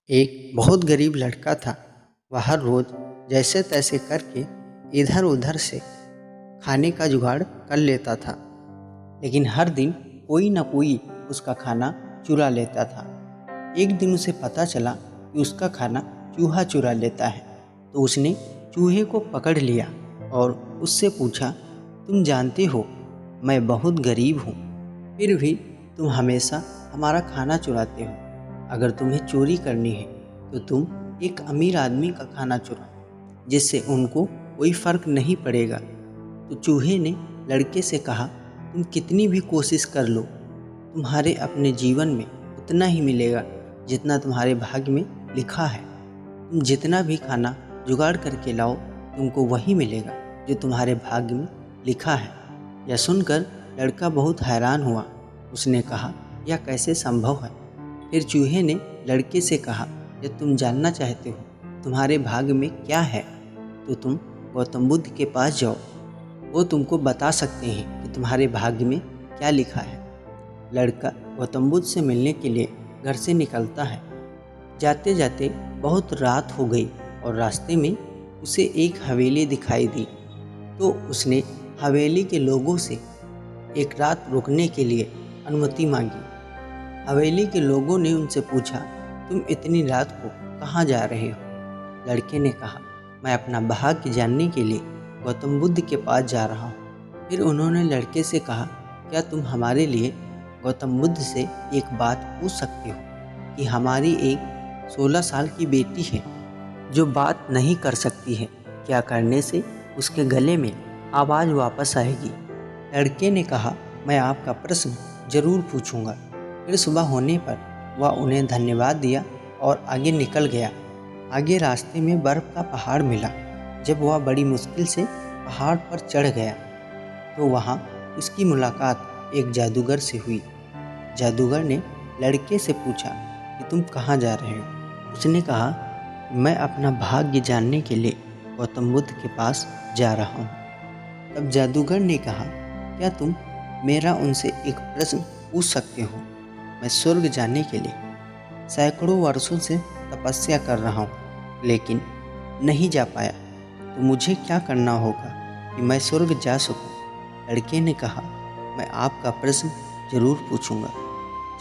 एक बहुत गरीब लड़का था। वह हर रोज जैसे तैसे करके इधर उधर से खाने का जुगाड़ कर लेता था, लेकिन हर दिन कोई न कोई उसका खाना चुरा लेता था। एक दिन उसे पता चला कि उसका खाना चूहा चुरा लेता है, तो उसने चूहे को पकड़ लिया और उससे पूछा, तुम जानते हो मैं बहुत गरीब हूँ, फिर भी तुम हमेशा हमारा खाना चुराते हो। अगर तुम्हें चोरी करनी है तो तुम एक अमीर आदमी का खाना चुराओ, जिससे उनको कोई फर्क नहीं पड़ेगा। तो चूहे ने लड़के से कहा, तुम कितनी भी कोशिश कर लो, तुम्हारे अपने जीवन में उतना ही मिलेगा जितना तुम्हारे भाग्य में लिखा है। तुम जितना भी खाना जुगाड़ करके लाओ, तुमको वही मिलेगा जो तुम्हारे भाग्य में लिखा है। यह सुनकर लड़का बहुत हैरान हुआ। उसने कहा, यह कैसे संभव है? फिर चूहे ने लड़के से कहा, जब तुम जानना चाहते हो तुम्हारे भाग्य में क्या है, तो तुम गौतम बुद्ध के पास जाओ। वो तुमको बता सकते हैं कि तुम्हारे भाग्य में क्या लिखा है। लड़का गौतम बुद्ध से मिलने के लिए घर से निकलता है। जाते जाते बहुत रात हो गई और रास्ते में उसे एक हवेली दिखाई दी। तो उसने हवेली के लोगों से एक रात रुकने के लिए अनुमति मांगी। हवेली के लोगों ने उनसे पूछा, तुम इतनी रात को कहाँ जा रहे हो? लड़के ने कहा, मैं अपना भाग्य जानने के लिए गौतम बुद्ध के पास जा रहा हूँ। फिर उन्होंने लड़के से कहा, क्या तुम हमारे लिए गौतम बुद्ध से एक बात पूछ सकते हो कि हमारी एक 16 साल की बेटी है जो बात नहीं कर सकती है, क्या करने से उसके गले में आवाज़ वापस आएगी? लड़के ने कहा, मैं आपका प्रश्न जरूर पूछूंगा। फिर सुबह होने पर वह उन्हें धन्यवाद दिया और आगे निकल गया। आगे रास्ते में बर्फ़ का पहाड़ मिला। जब वह बड़ी मुश्किल से पहाड़ पर चढ़ गया तो वहाँ उसकी मुलाकात एक जादूगर से हुई। जादूगर ने लड़के से पूछा कि तुम कहाँ जा रहे हो? उसने कहा, मैं अपना भाग्य जानने के लिए गौतम बुद्ध के पास जा रहा हूँ। तब जादूगर ने कहा, क्या तुम मेरा उनसे एक प्रश्न पूछ सकते हो? मैं स्वर्ग जाने के लिए सैकड़ों वर्षों से तपस्या कर रहा हूँ, लेकिन नहीं जा पाया, तो मुझे क्या करना होगा कि मैं स्वर्ग जा सकूँ? लड़के ने कहा, मैं आपका प्रश्न जरूर पूछूंगा।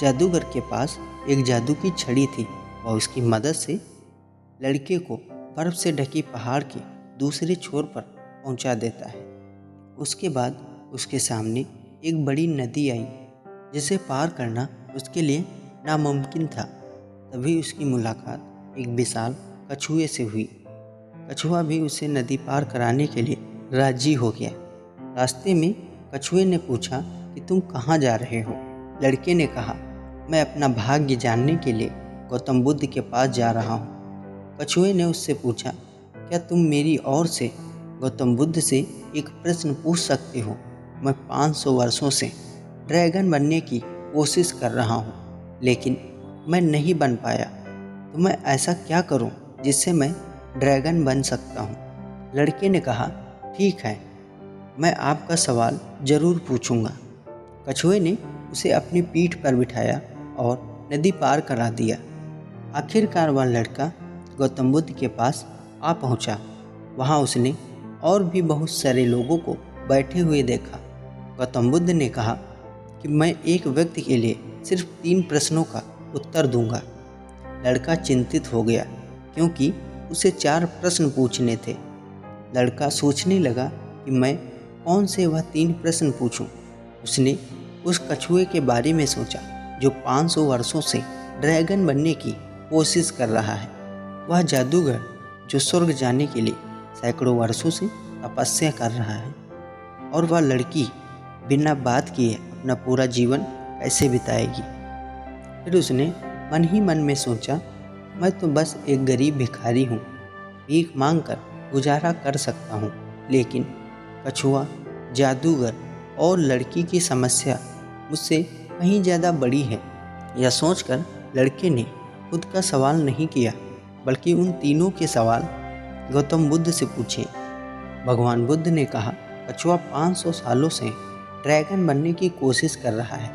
जादूगर के पास एक जादू की छड़ी थी। वह उसकी मदद से लड़के को बर्फ से ढकी पहाड़ के दूसरे छोर पर पहुंचा देता है। उसके बाद उसके सामने एक बड़ी नदी आई, जिसे पार करना उसके लिए नामुमकिन था। तभी उसकी मुलाकात एक विशाल कछुए से हुई। कछुआ भी उसे नदी पार कराने के लिए राजी हो गया। रास्ते में कछुए ने पूछा कि तुम कहाँ जा रहे हो? लड़के ने कहा, मैं अपना भाग्य जानने के लिए गौतम बुद्ध के पास जा रहा हूँ। कछुए ने उससे पूछा, क्या तुम मेरी ओर से गौतम बुद्ध से एक प्रश्न पूछ सकते हो? मैं 500 वर्षों से ड्रैगन बनने की कोशिश कर रहा हूँ, लेकिन मैं नहीं बन पाया, तो मैं ऐसा क्या करूँ जिससे मैं ड्रैगन बन सकता हूँ? लड़के ने कहा, ठीक है, मैं आपका सवाल ज़रूर पूछूंगा। कछुए ने उसे अपनी पीठ पर बिठाया और नदी पार करा दिया। आखिरकार वह लड़का गौतम बुद्ध के पास आ पहुँचा। वहाँ उसने और भी बहुत सारे लोगों को बैठे हुए देखा। गौतम बुद्ध ने कहा कि मैं एक व्यक्ति के लिए सिर्फ 3 प्रश्नों का उत्तर दूंगा। लड़का चिंतित हो गया क्योंकि उसे 4 प्रश्न पूछने थे। लड़का सोचने लगा कि मैं कौन से वह 3 प्रश्न पूछूं। उसने उस कछुए के बारे में सोचा जो 500 वर्षों से ड्रैगन बनने की कोशिश कर रहा है, वह जादूगर जो स्वर्ग जाने के लिए सैकड़ों वर्षों से तपस्या कर रहा है, और वह लड़की बिना बात किए अपना पूरा जीवन कैसे बिताएगी। फिर उसने मन ही मन में सोचा, मैं तो बस एक गरीब भिखारी हूँ, भीख मांगकर गुजारा कर सकता हूँ, लेकिन कछुआ, जादूगर और लड़की की समस्या मुझसे कहीं ज़्यादा बड़ी है। यह सोचकर लड़के ने खुद का सवाल नहीं किया, बल्कि उन तीनों के सवाल गौतम बुद्ध से पूछे। भगवान बुद्ध ने कहा, कछुआ 500 सालों से ड्रैगन बनने की कोशिश कर रहा है,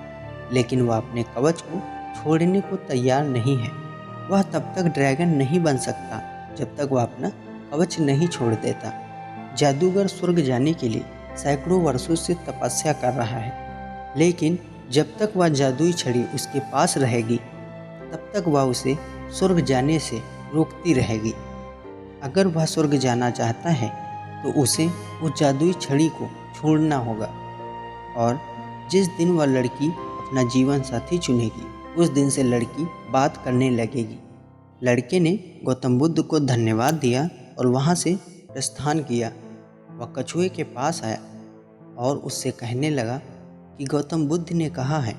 लेकिन वह अपने कवच को छोड़ने को तैयार नहीं है। वह तब तक ड्रैगन नहीं बन सकता जब तक वह अपना कवच नहीं छोड़ देता। जादूगर स्वर्ग जाने के लिए सैकड़ों वर्षों से तपस्या कर रहा है, लेकिन जब तक वह जादुई छड़ी उसके पास रहेगी तब तक वह उसे स्वर्ग जाने से रोकती रहेगी। अगर वह स्वर्ग जाना चाहता है तो उसे उस जादुई छड़ी को छोड़ना होगा, और जिस दिन वह लड़की अपना जीवन साथी चुनेगी उस दिन से लड़की बात करने लगेगी। लड़के ने गौतम बुद्ध को धन्यवाद दिया और वहाँ से प्रस्थान किया। वह कछुए के पास आया और उससे कहने लगा कि गौतम बुद्ध ने कहा है,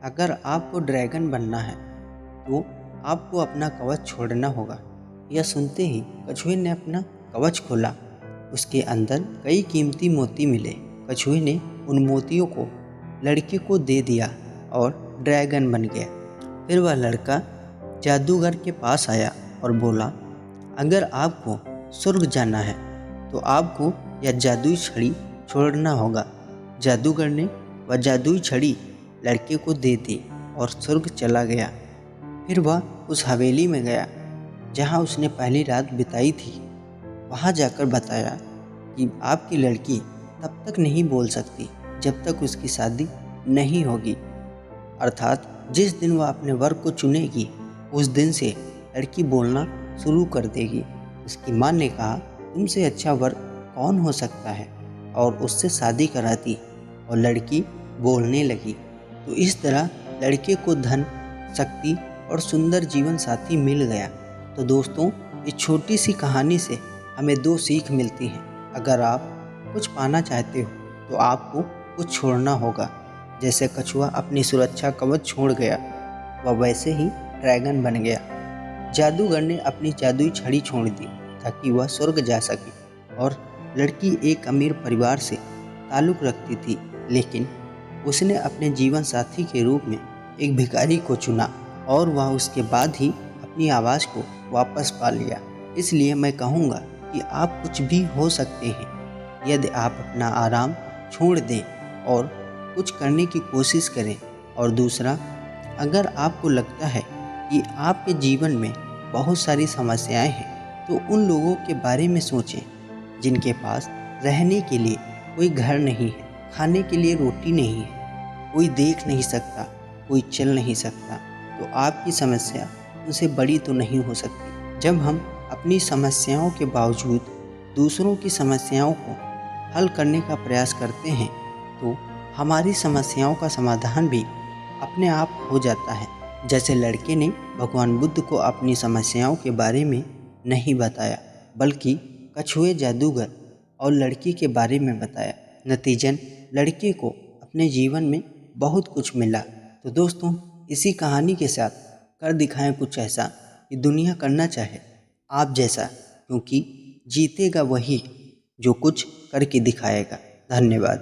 अगर आपको ड्रैगन बनना है तो आपको अपना कवच छोड़ना होगा। यह सुनते ही कछुए ने अपना कवच खोला। उसके अंदर कई कीमती मोती मिले। कछुए ने उन मोतियों को लड़के को दे दिया और ड्रैगन बन गया। फिर वह लड़का जादूगर के पास आया और बोला, अगर आपको स्वर्ग जाना है तो आपको यह जादुई छड़ी छोड़ना होगा। जादूगर ने वह जादुई छड़ी लड़के को दे दी और स्वर्ग चला गया। फिर वह उस हवेली में गया जहाँ उसने पहली रात बिताई थी। वहाँ जाकर बताया कि आपकी लड़की तब तक नहीं बोल सकती जब तक उसकी शादी नहीं होगी, अर्थात जिस दिन वह अपने वर को चुनेगी उस दिन से लड़की बोलना शुरू कर देगी। उसकी माँ ने कहा, तुमसे अच्छा वर कौन हो सकता है, और उससे शादी करा दी और लड़की बोलने लगी। तो इस तरह लड़के को धन, शक्ति और सुंदर जीवन साथी मिल गया। तो दोस्तों, इस छोटी सी कहानी से हमें दो सीख मिलती हैं। अगर आप कुछ पाना चाहते हो तो आपको कुछ छोड़ना होगा। जैसे कछुआ अपनी सुरक्षा कवच छोड़ गया, वह वैसे ही ड्रैगन बन गया। जादूगर ने अपनी जादुई छड़ी छोड़ दी ताकि वह स्वर्ग जा सके, और लड़की एक अमीर परिवार से ताल्लुक़ रखती थी, लेकिन उसने अपने जीवन साथी के रूप में एक भिखारी को चुना और वह उसके बाद ही अपनी आवाज़ को वापस पा लिया। इसलिए मैं कहूँगा कि आप कुछ भी हो सकते हैं यदि आप अपना आराम छोड़ दें और कुछ करने की कोशिश करें। और दूसरा, अगर आपको लगता है कि आपके जीवन में बहुत सारी समस्याएं हैं तो उन लोगों के बारे में सोचें जिनके पास रहने के लिए कोई घर नहीं है, खाने के लिए रोटी नहीं है, कोई देख नहीं सकता, कोई चल नहीं सकता। तो आपकी समस्या उनसे बड़ी तो नहीं हो सकती। जब हम अपनी समस्याओं के बावजूद दूसरों की समस्याओं को हल करने का प्रयास करते हैं तो हमारी समस्याओं का समाधान भी अपने आप हो जाता है। जैसे लड़के ने भगवान बुद्ध को अपनी समस्याओं के बारे में नहीं बताया, बल्कि कछुए, जादूगर और लड़की के बारे में बताया। नतीजन लड़के को अपने जीवन में बहुत कुछ मिला। तो दोस्तों, इसी कहानी के साथ कर दिखाएं कुछ ऐसा कि दुनिया करना चाहे आप जैसा, क्योंकि जीतेगा वही जो कुछ करके दिखाएगा। धन्यवाद।